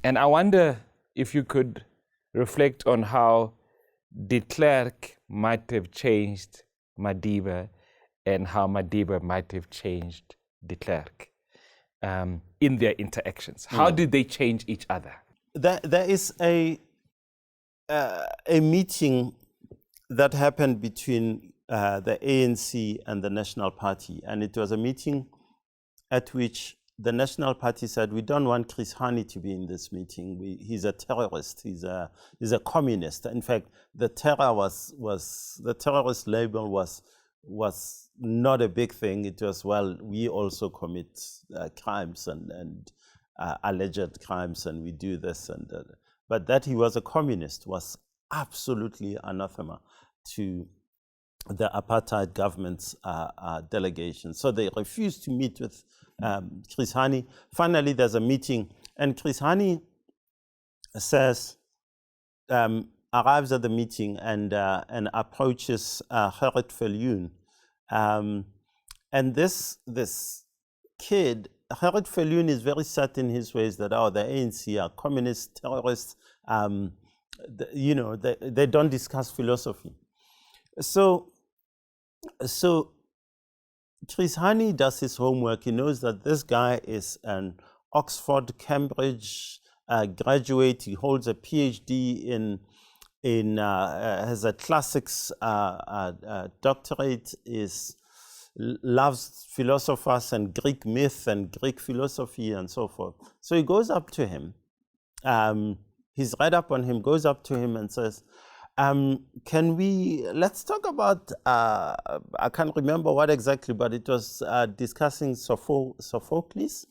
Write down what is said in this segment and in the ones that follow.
And I wonder if you could reflect on how de Klerk might have changed Madiba and how Madiba might have changed de Klerk in their interactions. How did they change each other? There is a meeting that happened between the ANC and the National Party, and it was a meeting at which the National Party said, we don't want Chris Hani to be in this meeting. He's a terrorist. He's a communist. In fact, the terrorist label was not a big thing. It was, well, we also commit crimes and alleged crimes, and we do this but that he was a communist was absolutely anathema to the apartheid government's delegation. So they refused to meet with Chris Hani. Finally, there's a meeting, and Chris Hani says, arrives at the meeting and approaches Gerrit Viljoen. And this kid, Gerrit Viljoen, is very set in his ways that, the ANC are communist terrorists. They don't discuss philosophy. So Chris Hani does his homework. He knows that this guy is an Oxford, Cambridge graduate. He holds a PhD has a classics doctorate, loves philosophers and Greek myth and Greek philosophy and so forth. So he goes up to him. He's read up on him, goes up to him and says, let's talk about, I can't remember what exactly, but it was discussing Sophocles.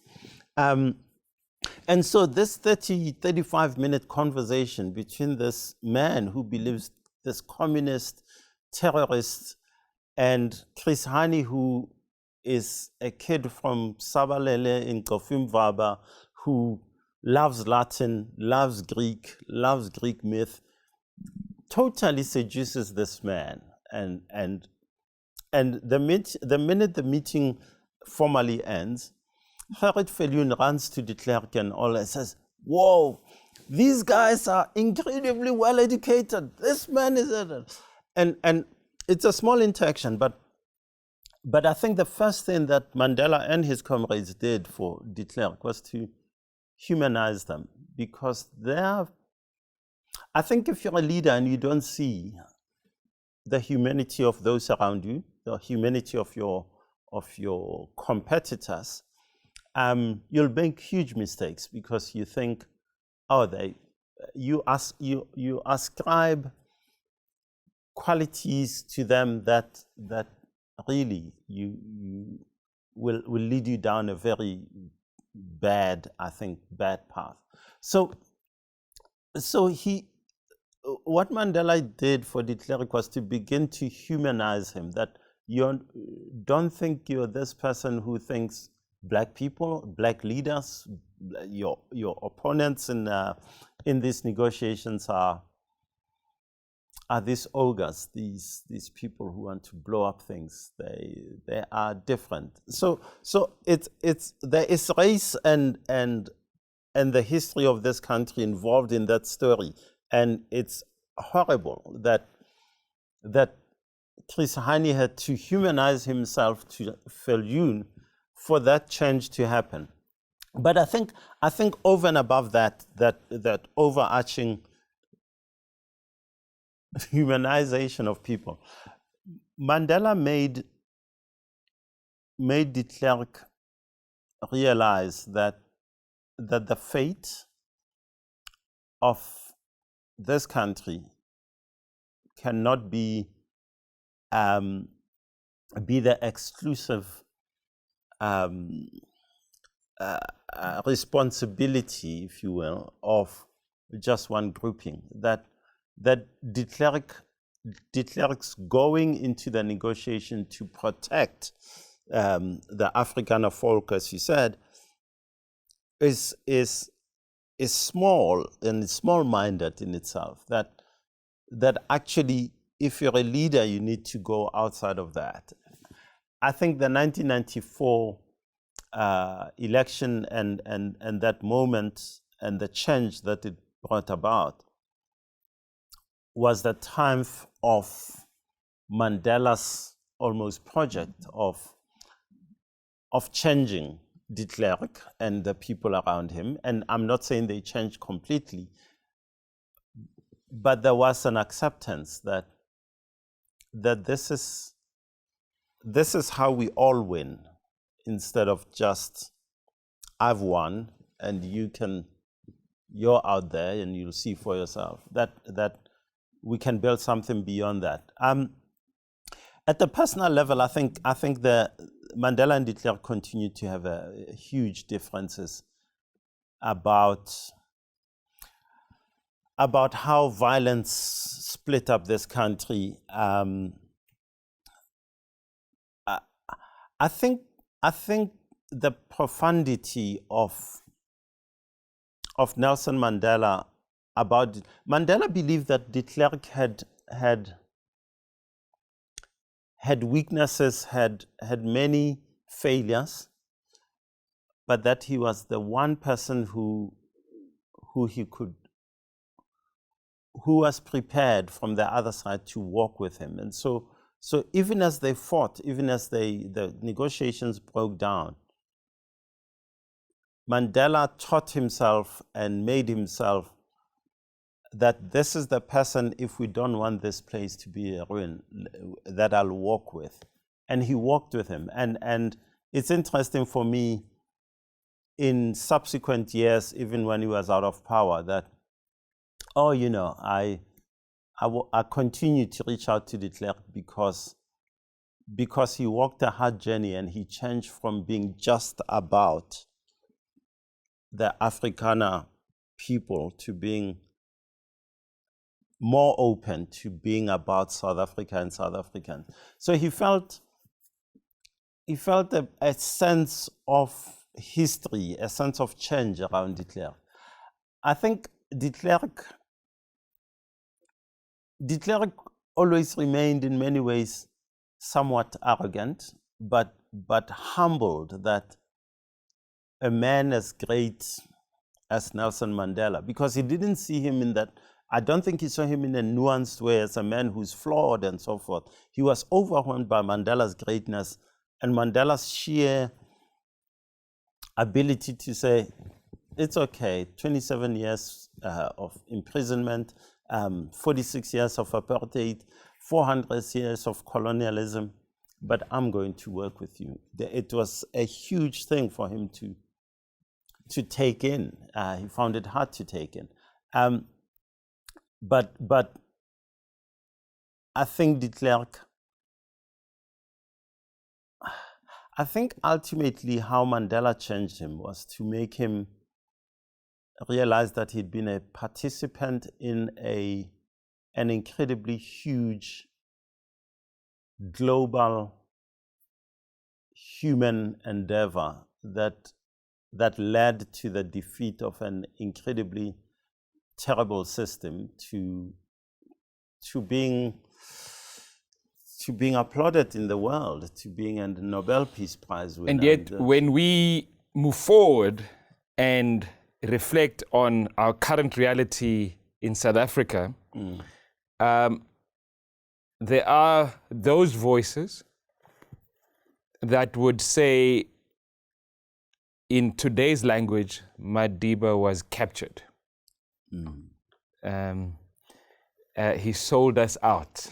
And so this 35-minute conversation between this man who believes this communist terrorist and Chris Hani, who is a kid from Sabalele in Kofimvaba, who loves Latin, loves Greek myth, totally seduces this man. And the minute the meeting formally ends, Gerrit Viljoen runs to de Klerk and all and says, whoa, these guys are incredibly well educated. This man is and it's a small interaction, but I think the first thing that Mandela and his comrades did for de Klerk was to humanize them, because I think if you're a leader and you don't see the humanity of those around you, the humanity of your competitors, you'll make huge mistakes, because you think, you ascribe qualities to them that really you will lead you down a very bad path. So what Mandela did for de Klerk was to begin to humanize him, that you don't think you're this person who thinks black people, black leaders, your opponents in these negotiations are these ogres, these people who want to blow up things. They are different. So there is race and the history of this country involved in that story, and it's horrible that Chris Hani had to humanize himself to Viljoen for that change to happen. But I think over and above that overarching humanization of people, Mandela made de Klerk realize that the fate of this country cannot be the exclusive responsibility, if you will, of just one grouping. That de Klerk's going into the negotiation to protect the Afrikaner folk, as you said, is small and small-minded in itself. That actually, if you're a leader, you need to go outside of that. I think the 1994 election and that moment and the change that it brought about was the triumph of Mandela's almost project of changing de Klerk and the people around him. And I'm not saying they changed completely, but there was an acceptance that this is how we all win, instead of just I've won and you're out there and you'll see for yourself. That we can build something beyond that. At the personal level, I think the Mandela and de Klerk continue to have huge differences about how violence split up this country. I think the profundity of Nelson Mandela Mandela believed that de Klerk had weaknesses, had many failures, but that he was the one person who was prepared from the other side to walk with him. And so even as they fought, even as the negotiations broke down, Mandela taught himself and made himself that this is the person, if we don't want this place to be a ruin, that I'll walk with. And he walked with him. And it's interesting for me, in subsequent years, even when he was out of power, that, I continue to reach out to de Klerk because he walked a hard journey and he changed from being just about the Afrikaner people to being more open to being about South Africa and South Africans. So he felt a sense of history, a sense of change around de Klerk. I think de Klerk always remained in many ways somewhat arrogant, but humbled that a man as great as Nelson Mandela, because he didn't see him in that, I don't think he saw him in a nuanced way as a man who's flawed and so forth. He was overwhelmed by Mandela's greatness and Mandela's sheer ability to say, it's okay, 27 years of imprisonment, 46 years of apartheid, 400 years of colonialism, but I'm going to work with you. It was a huge thing for him to take in. He found it hard to take in. But I think de Klerk, I think ultimately how Mandela changed him was to make him realize that he'd been a participant in an incredibly huge global human endeavor that led to the defeat of an incredibly terrible system to being applauded in the world, to being a Nobel Peace Prize winner. And yet, when we move forward and reflect on our current reality in South Africa, there are those voices that would say, in today's language, Madiba was captured. He sold us out.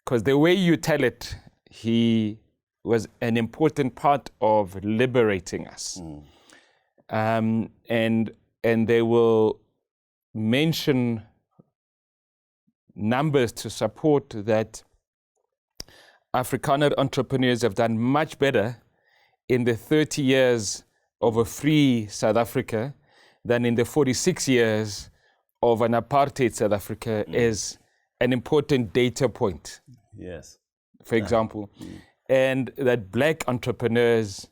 Because the way you tell it, he was an important part of liberating us. And they will mention numbers to support that Afrikaner entrepreneurs have done much better in the 30 years of a free South Africa than in the 46 years of an apartheid South Africa is an important data point. Yes. For example. And that black entrepreneurs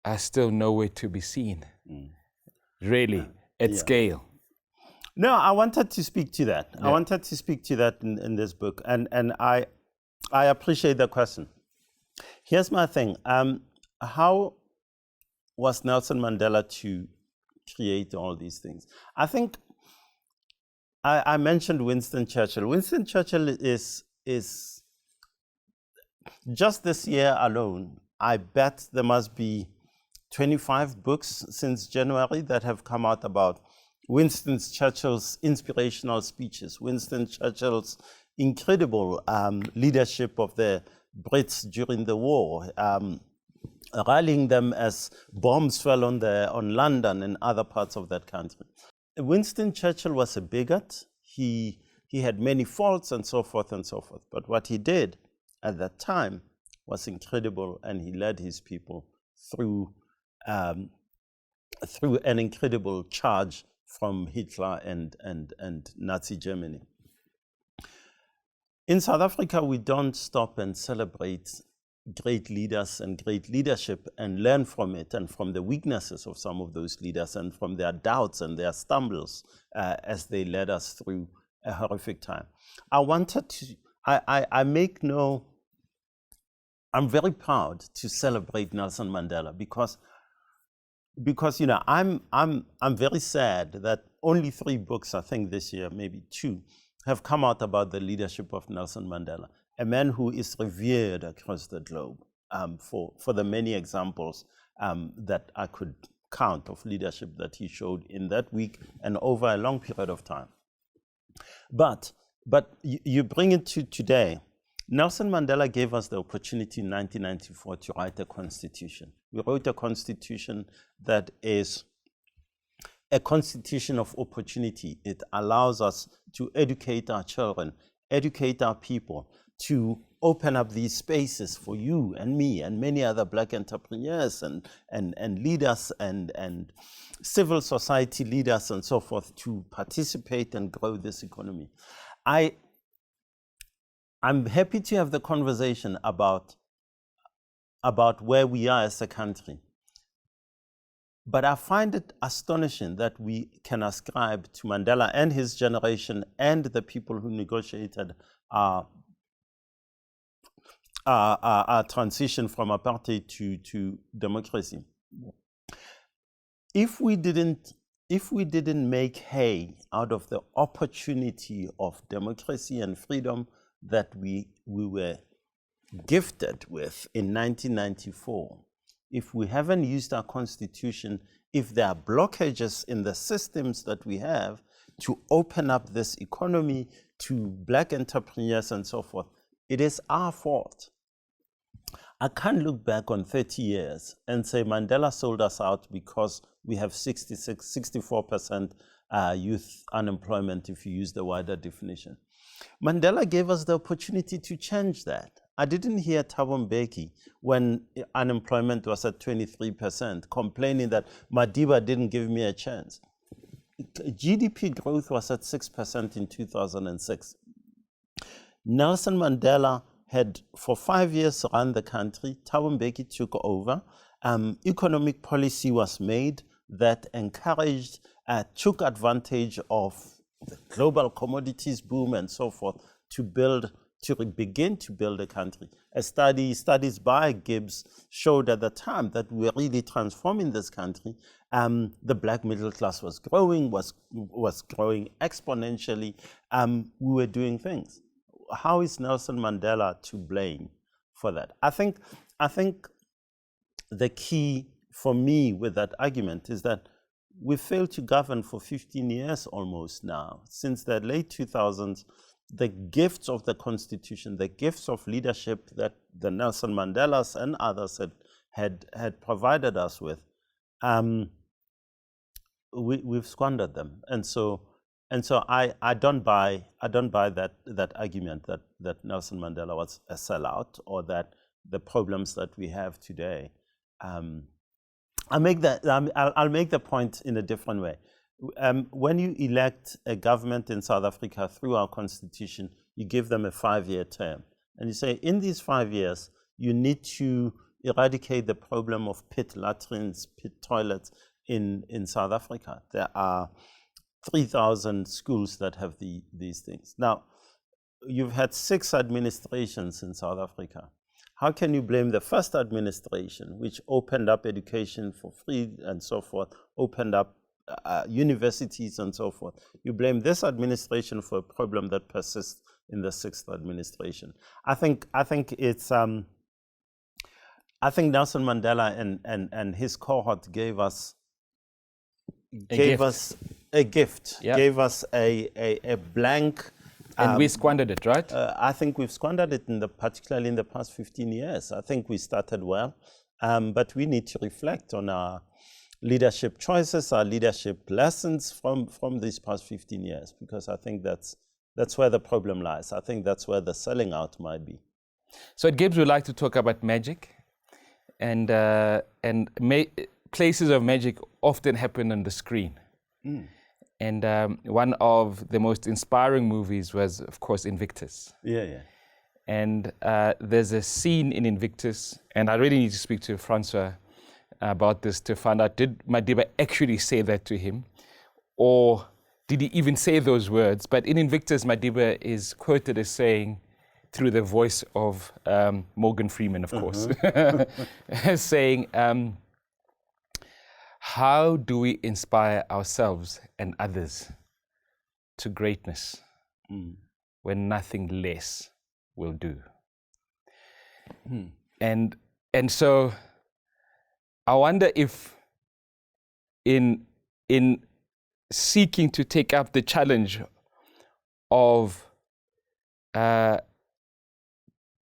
are still nowhere to be seen, really, at scale. No, I wanted to speak to that. I wanted to speak to that in this book, and I appreciate the question. Here's my thing. How was Nelson Mandela to create all these things. I think I mentioned Winston Churchill. Winston Churchill is just this year alone, I bet there must be 25 books since January that have come out about Winston Churchill's inspirational speeches, Winston Churchill's incredible leadership of the Brits during the war, rallying them as bombs fell on London and other parts of that country. Winston Churchill was a bigot. He had many faults and so forth and so forth. But what he did at that time was incredible, and he led his people through an incredible charge from Hitler and Nazi Germany. In South Africa, we don't stop and celebrate great leaders and great leadership and learn from it and from the weaknesses of some of those leaders and from their doubts and their stumbles as they led us through a horrific time. I'm very proud to celebrate Nelson Mandela because I'm very sad that only 3 books, I think this year, maybe 2, have come out about the leadership of Nelson Mandela, a man who is revered across the globe for the many examples that I could count of leadership that he showed in that week and over a long period of time. But you bring it to today. Nelson Mandela gave us the opportunity in 1994 to write a constitution. We wrote a constitution that is a constitution of opportunity. It allows us to educate our children, educate our people, to open up these spaces for you and me and many other Black entrepreneurs and leaders and civil society leaders and so forth to participate and grow this economy. I'm happy to have the conversation about where we are as a country. But I find it astonishing that we can ascribe to Mandela and his generation and the people who negotiated our transition from apartheid to democracy. If we didn't make hay out of the opportunity of democracy and freedom that we were gifted with in 1994, if we haven't used our constitution, if there are blockages in the systems that we have to open up this economy to Black entrepreneurs and so forth, it is our fault. I can't look back on 30 years and say Mandela sold us out because we have 64% youth unemployment if you use the wider definition. Mandela gave us the opportunity to change that. I didn't hear Mthombeni when unemployment was at 23% complaining that Madiba didn't give me a chance. GDP growth was at 6% in 2006. Nelson Mandela had for 5 years run the country. Mthombeni took over. Economic policy was made that encouraged, took advantage of the global commodities boom and so forth to begin to build a country. Studies by GIBS showed at the time that we were really transforming this country. The Black middle class was growing exponentially. We were doing things. How is Nelson Mandela to blame for that? I think the key for me with that argument is that we failed to govern for 15 years almost now. Since the late 2000s, the gifts of the Constitution, the gifts of leadership that the Nelson Mandelas and others had provided us with, we've squandered them. And so I don't buy that argument that Nelson Mandela was a sellout or that the problems that we have today. I'll make the point in a different way. When you elect a government in South Africa through our constitution, you give them a 5-year term. And you say, in these 5 years, you need to eradicate the problem of pit latrines, pit toilets in South Africa. There are 3,000 schools that have these things. Now, you've had 6 administrations in South Africa. How can you blame the first administration, which opened up education for free and so forth, opened up universities and so forth. You blame this administration for a problem that persists in the sixth administration. I think it's I think Nelson Mandela and his cohort gave us a gift, Yep. gave us a blank. And we squandered it, right? I think we've squandered it particularly in the past 15 years. I think we started well, but we need to reflect on our leadership choices, our leadership lessons from these past 15 years, because I think that's where the problem lies. I think that's where the selling out might be. So at GIBS, we like to talk about magic, and places of magic often happen on the screen. And one of the most inspiring movies was, of course, Invictus. Yeah. And there's a scene in Invictus, and I really need to speak to Francois about this to find out, did Madiba actually say that to him? Or did he even say those words? But in Invictus, Madiba is quoted as saying, through the voice of Morgan Freeman, of course, as saying, how do we inspire ourselves and others to greatness when nothing less will do? And so I wonder if in seeking to take up the challenge of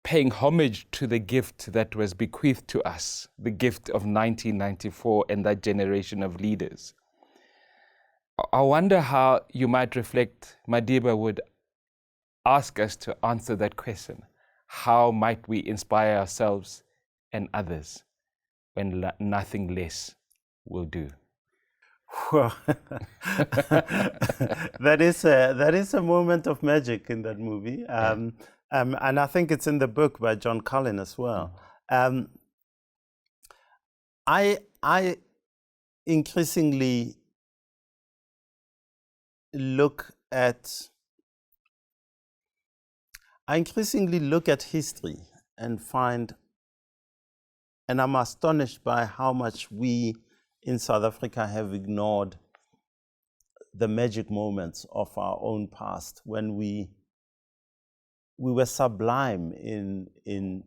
paying homage to the gift that was bequeathed to us, the gift of 1994 and that generation of leaders, I wonder how you might reflect, Madiba would ask us to answer that question. How might we inspire ourselves and others when nothing less will do? Well, that is a moment of magic in that movie. And I think it's in the book by John Cullen as well. I increasingly look at history and I'm astonished by how much we in South Africa have ignored the magic moments of our own past when we were sublime in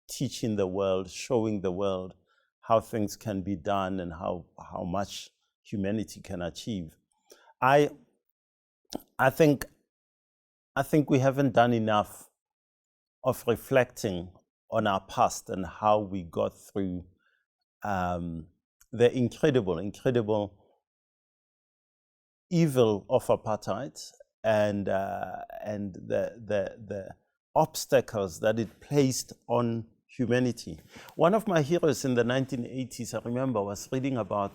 teaching the world, showing the world how things can be done and how much humanity can achieve. I think we haven't done enough of reflecting on our past and how we got through the incredible evil of apartheid and the obstacles that it placed on humanity. One of my heroes in the 1980s, I remember, was reading about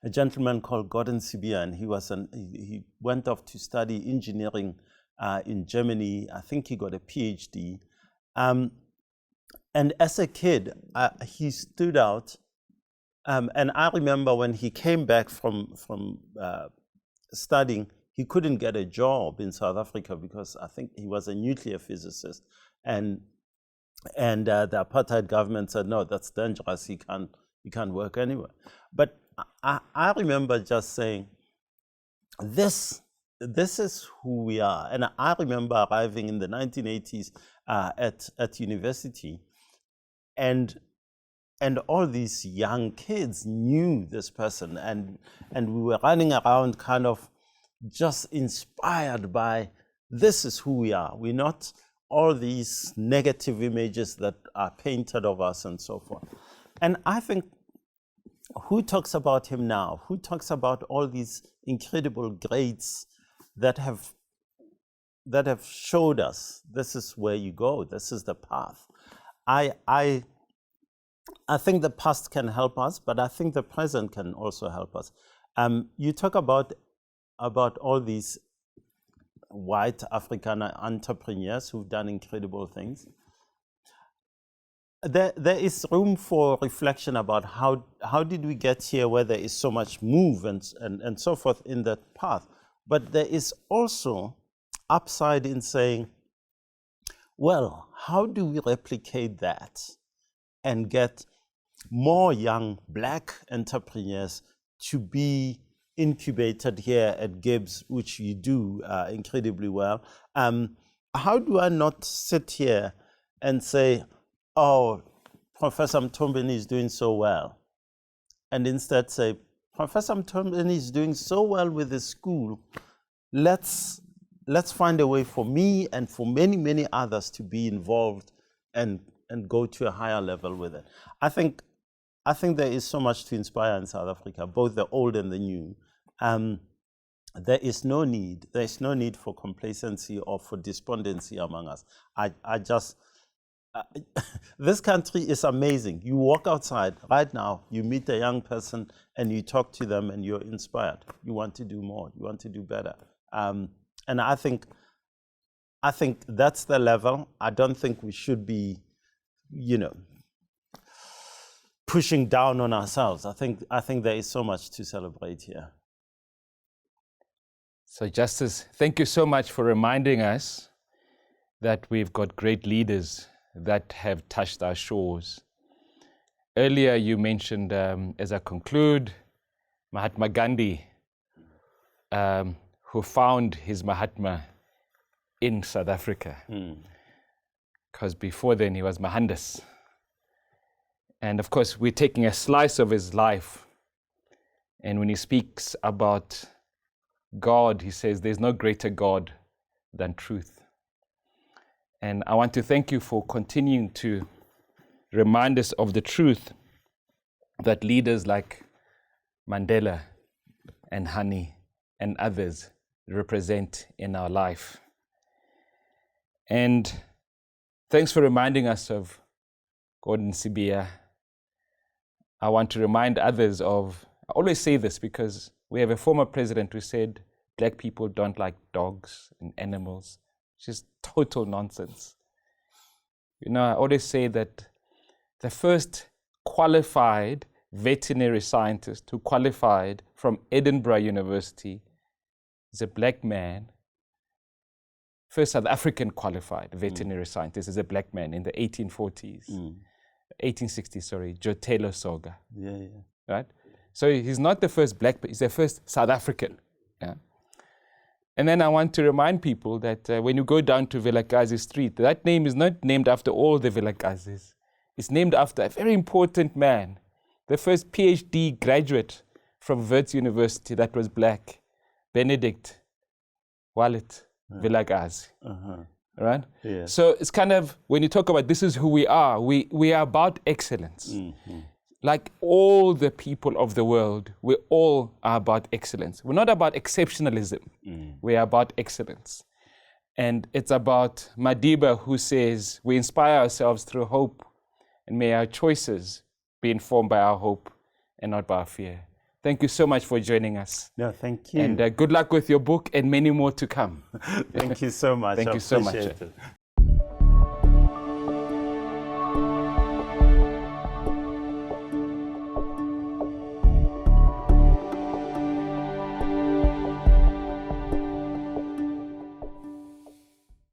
a gentleman called Gordon Sibia, and he went off to study engineering in Germany. I think he got a PhD. And as a kid, he stood out. And I remember when he came back from studying, he couldn't get a job in South Africa because I think he was a nuclear physicist, and the apartheid government said, no, that's dangerous. He can't work anywhere. But I remember just saying, this is who we are. And I remember arriving in the 1980s at university, and all these young kids knew this person, and we were running around kind of just inspired by, this is who we are. We're not all these negative images that are painted of us and so forth. And I think, who talks about him now? Who talks about all these incredible greats that have showed us this is where you go, this is the path? I think the past can help us, but I think the present can also help us. You talk about all these white African entrepreneurs who've done incredible things. There is room for reflection about how did we get here, where there is so much move and so forth in that path. But there is also upside in saying, well, how do we replicate that and get more young Black entrepreneurs to be incubated here at GIBS, which you do incredibly well. How do I not sit here and say, oh, Professor Mthombeni is doing so well, and instead say, Professor Mthombeni is doing so well with his school, let's find a way for me and for many, many others to be involved and go to a higher level with it. I think there is so much to inspire in South Africa, both the old and the new. There's no need for complacency or for despondency among us. This country is amazing. You walk outside right now, you meet a young person and you talk to them and you're inspired. You want to do more, you want to do better. And I think that's the level. I don't think we should be, pushing down on ourselves. I think there is so much to celebrate here. So Justice, thank you so much for reminding us that we've got great leaders that have touched our shores. Earlier you mentioned, as I conclude, Mahatma Gandhi, who found his Mahatma in South Africa. Because before then he was Mohandas. And of course, we're taking a slice of his life. And when he speaks about God, he says, there's no greater God than truth. And I want to thank you for continuing to remind us of the truth that leaders like Mandela and Hani and others represent in our life. And thanks for reminding us of Gordon Sibia. I want to remind others of, I always say this because we have a former president who said black people don't like dogs and animals. It's just total nonsense. I always say that the first qualified veterinary scientist who qualified from Edinburgh University is a black man. First South African qualified veterinary scientist is a black man in the 1840s. 1860s, sorry, Jotelo Soga. Yeah. Right? So he's not the first black, but he's the first South African. Yeah? And then I want to remind people that when you go down to Vilakazi Street, that name is not named after all the Vilakazis. It's named after a very important man, the first PhD graduate from Wits University that was black, Benedict Wallet Vilakazi. Right? Yeah. So it's kind of, when you talk about this is who we are are about excellence. Like all the people of the world, we all are about excellence. We're not about exceptionalism. We are about excellence. And it's about Madiba, who says, we inspire ourselves through hope, and may our choices be informed by our hope and not by our fear. Thank you so much for joining us. No, thank you. And good luck with your book and many more to come. Thank you so much. Thank you so much.